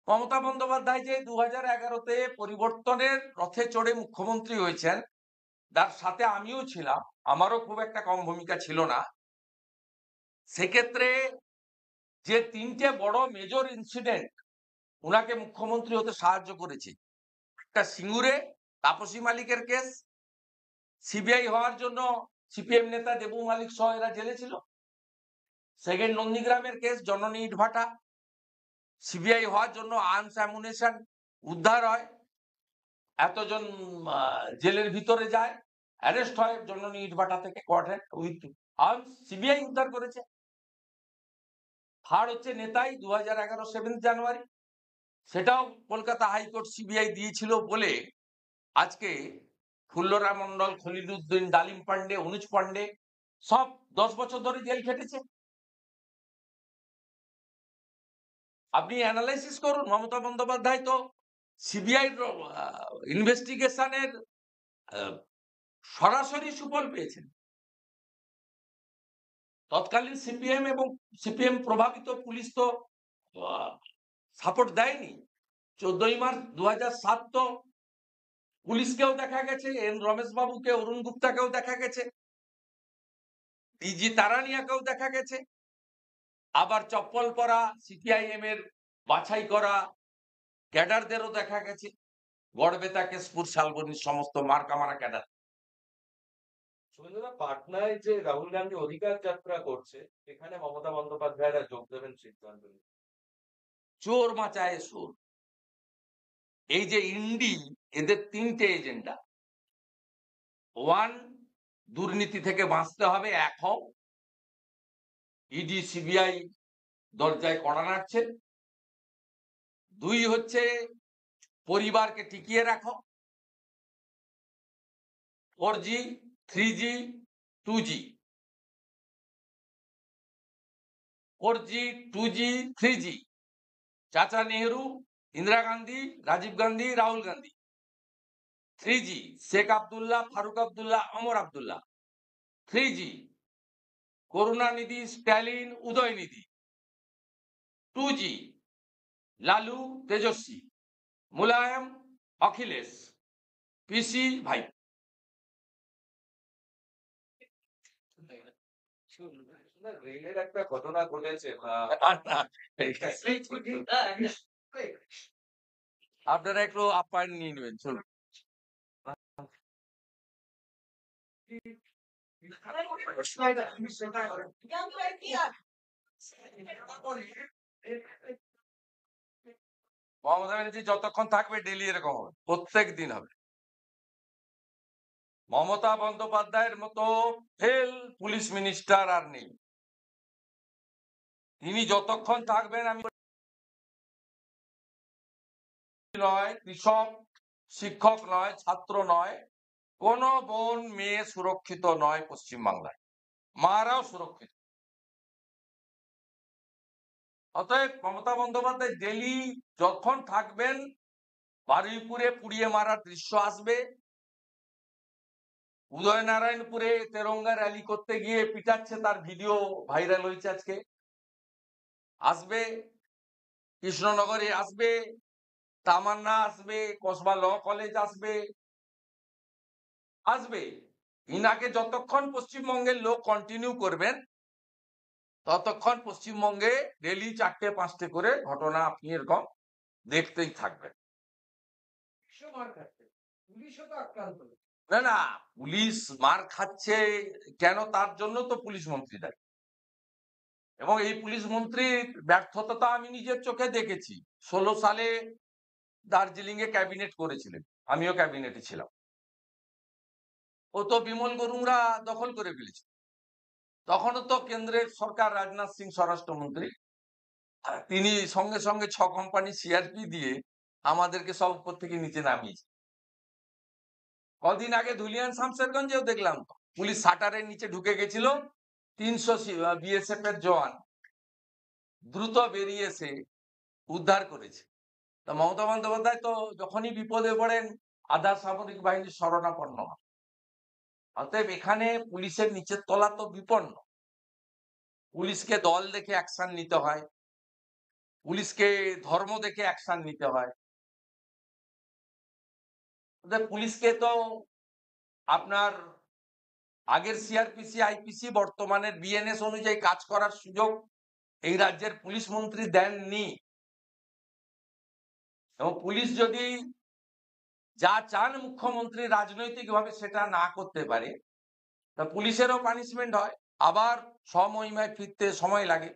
মমতা বন্দ্যোপাধ্যায় যে 2011-তে পরিবর্তনের রথে চড়ে মুখ্যমন্ত্রী হয়েছেন, তার সাথে আমিও ছিলাম, আমারও খুব একটা কম ভূমিকা ছিল না। সেক্ষেত্রে যে 3টে বড় মেজর ইনসিডেন্ট উনাকে মুখ্যমন্ত্রী হতে সাহায্য করেছে, একটা সিঙ্গুরে তাপসী মালিকের কেস, সিবিআই হওয়ার জন্য সিপিএম নেতা দেবু মালিক সহ এরা জেলে ছিল। সেকেন্ড, নন্দীগ্রামের কেস, জননী ইটভাটা, সিবিআই হওয়ার জন্য আর্মস অ্যামুনেশন উদ্ধার হয়, এতজন জেলের ভিতরে যায়, অ্যারেস্ট হয় জননী ইটভাটা থেকে, কোয়ার্টার উইথ আর্মস, সিবিআই উদ্ধার করেছে। থার্ড হচ্ছে নেতাই 2011 7 জানুয়ারি, সেটাও কলকাতা হাইকোর্ট সিবিআই দিয়েছিল বলে আজকে ফুল্লরা মন্ডল, খলিলুদ্দিন, ডালিম পান্ডে, অনুজ পান্ডে সব 10 বছর ধরে জেল খেটেছে। আপনি অ্যানালাইসিস করুন, মমতা বন্দ্যোপাধ্যায় তো সিবিআই ইনভেস্টিগেশনের সরাসরি সুফল পেয়েছেন। তৎকালীন সিপিএম এবং সিপিএম প্রভাবিত পুলিশ তো সাপোর্ট দেয়নি। 14ই মার্চ 2007 তো পুলিশকেও দেখা গেছে, এন রমেশ বাবুকে, অরুণ গুপ্তাকেও দেখা গেছে, ডিজি তারানিয়াকেও দেখা গেছে, আবার চপ্পল পরা সিপিআইএম এর বাছাই করা ক্যাডারদেরও দেখা গেছে, গড়বেতা, কেশপুর, শালবনির সমস্ত মার্কামারা ক্যাডার। শুভেন্দুদা, পাটনায় যে রাহুল গান্ধী অধিকার যাত্রা করছে, এখানে মমতা বন্দ্যোপাধ্যায়রা যোগ দেবেন সিদ্ধান্ত নিয়ে। চোর মাচায় সুর। এই যে ইন্ডি, এদের 3টে এজেন্ডা। 1, দুর্নীতি থেকে বাঁচতে হবে, এক হও, ইডি সিবিআই দরজায় কড়া নাড়ছে। 2 হচ্ছে পরিবারকে টিকিয়ে রাখো। 4G, 3G, 2G, 4G, 2G, 3G, Chacha Nehru, Indira Gandhi, Rajiv Gandhi, Rahul Gandhi. 3G, Sheikh Abdullah, Farooq Abdullah, Omar Abdullah. 3G, Karunanidhi, Stalin, Udhayanidhi. 2G, Lalu, Tejashwi, Mulayam, Akhilesh, পিসি, ভাই। রেলের একটা ঘটনা ঘটেছে, আপনারা একটু আপ্যায়ন নিয়ে নেবেন, চলুন। মমতা ব্যানার্জি যতক্ষণ থাকবে ডেলি এরকম হবে, প্রত্যেক দিন হবে। মমতা বন্দ্যোপাধ্যায়ের মতো ফেল পুলিশ মিনিস্টার আর নেই। তিনি যতক্ষণ থাকবেন, আমি নয়, কৃষক, শিক্ষক নয়, ছাত্র নয়, কোন বোন মেয়ে সুরক্ষিত নয় পশ্চিমবাংলায়, মারাও সুরক্ষিত। অতএব মমতা বন্দ্যোপাধ্যায় ডেলি যখন থাকবেন, বারুইপুরে পুড়িয়ে মারার দৃশ্য আসবে, উদয়নারায়ণপুরে তেরঙ্গা র্যালি করতে গিয়ে পিটাচ্ছে, তার ভিডিও ভাইরাল হয়েছে আজকে, আসবে, কৃষ্ণনগরে আসবে, তামান্না আসবে, কসবা ল কলেজ আসবে, আসবে। ইনাকে যতক্ষণ পশ্চিমবঙ্গের লোক কন্টিনিউ করবেন, ততক্ষণ পশ্চিমবঙ্গে ডেলি 4টে 5টে করে ঘটনা আপনি এরকম দেখতেই থাকবেন। না না, পুলিশ মার খাচ্ছে কেন, তার জন্য তো পুলিশ মন্ত্রী দায়ী। এবং এই পুলিশ মন্ত্রীর ব্যর্থতা আমি নিজের চোখে দেখেছি। 16 সালে দার্জিলিং এ ক্যাবিনেট করেছিলেন, আমিও ক্যাবিনেটে ছিলাম। ও তো বিমল গুরুংরা দখল করে ফেলেছে। তখনও তো কেন্দ্রের সরকার, রাজনাথ সিং স্বরাষ্ট্রমন্ত্রী, তিনি সঙ্গে সঙ্গে 6 কোম্পানি সিআরপি দিয়ে আমাদেরকে সব উপর থেকে নিচে নামিয়েছে। কদিন আগে ধুলিয়ান শামশেরগঞ্জেও দেখলাম পুলিশ শাটারের নিচে ঢুকে গেছিল, 300 বিএসএফ এর জওয়ান দ্রুত বেরিয়ে এসে উদ্ধার করেছে। তা মমতা বন্দ্যোপাধ্যায় তো যখনই বিপদে পড়েন আধা সামরিক বাহিনীর শরণাপন্ন হয়। অতএব এখানে পুলিশের নিচের তলা তো বিপন্ন, পুলিশকে দল দেখে অ্যাকশন নিতে হয়। পুলিশকে ধর্ম দেখে অ্যাকশন নিতে হয়। পুলিশকে তো আপনার আগের সিআরপিসি, আইপিসি, বর্তমানের বিএনএস অনুযায়ী কাজ করার সুযোগ এই রাজ্যের পুলিশ মন্ত্রী দেননি। এবং পুলিশ যদি যা চান মুখ্যমন্ত্রী রাজনৈতিকভাবে সেটা না করতে পারে, তা পুলিশেরও পানিশমেন্ট হয়, আবার স্বমহিমায় ফিরতে সময় লাগে।